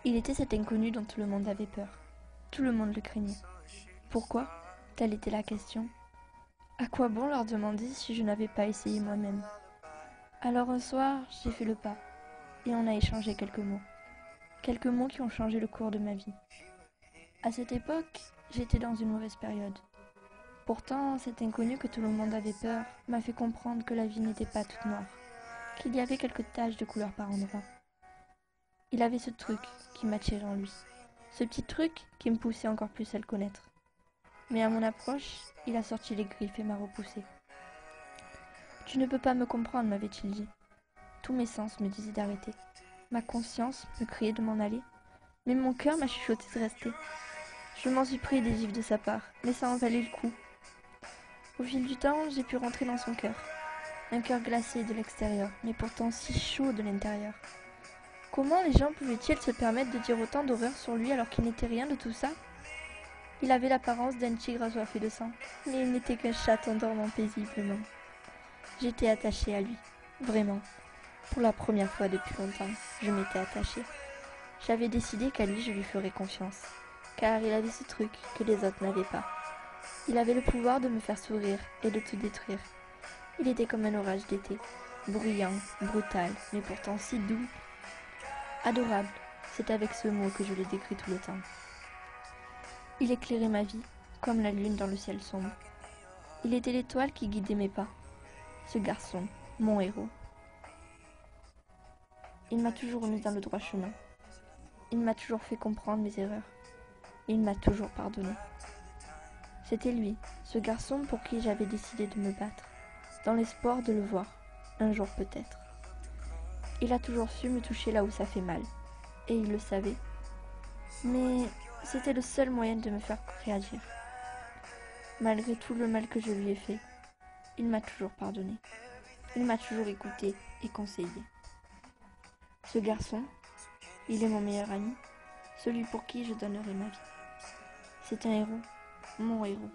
Il était cet inconnu dont tout le monde avait peur. Tout le monde le craignait. Pourquoi? Telle était la question. À quoi bon leur demander si je n'avais pas essayé moi-même? Alors un soir, j'ai fait le pas, et on a échangé quelques mots. Quelques mots qui ont changé le cours de ma vie. À cette époque, j'étais dans une mauvaise période. Pourtant, cet inconnu que tout le monde avait peur m'a fait comprendre que la vie n'était pas toute noire, qu'il y avait quelques taches de couleur par endroits. Il avait ce truc qui m'attirait en lui, ce petit truc qui me poussait encore plus à le connaître. Mais à mon approche, il a sorti les griffes et m'a repoussé. Tu ne peux pas me comprendre, m'avait-il dit. Tous mes sens me disaient d'arrêter. Ma conscience me criait de m'en aller. Mais mon cœur m'a chuchoté de rester. Je m'en suis pris des gifles de sa part, mais ça en valait le coup. Au fil du temps, j'ai pu rentrer dans son cœur. Un cœur glacé de l'extérieur, mais pourtant si chaud de l'intérieur. Comment les gens pouvaient-ils se permettre de dire autant d'horreur sur lui alors qu'il n'était rien de tout ça? Il avait l'apparence d'un tigre assoiffé de sang, mais il n'était qu'un chat endormant paisiblement. J'étais attachée à lui, vraiment. Pour la première fois depuis longtemps, je m'étais attachée. J'avais décidé qu'à lui je lui ferais confiance, car il avait ce truc que les autres n'avaient pas. Il avait le pouvoir de me faire sourire et de tout détruire. Il était comme un orage d'été, bruyant, brutal, mais pourtant si doux. Adorable, c'est avec ce mot que je l'ai décrit tout le temps. Il éclairait ma vie, comme la lune dans le ciel sombre. Il était l'étoile qui guidait mes pas. Ce garçon, mon héros. Il m'a toujours remis dans le droit chemin. Il m'a toujours fait comprendre mes erreurs. Il m'a toujours pardonné. C'était lui, ce garçon pour qui j'avais décidé de me battre, dans l'espoir de le voir, un jour peut-être. Il a toujours su me toucher là où ça fait mal, et il le savait. Mais c'était le seul moyen de me faire réagir. Malgré tout le mal que je lui ai fait, il m'a toujours pardonné. Il m'a toujours écouté et conseillé. Ce garçon, il est mon meilleur ami, celui pour qui je donnerai ma vie. C'est un héros, mon héros.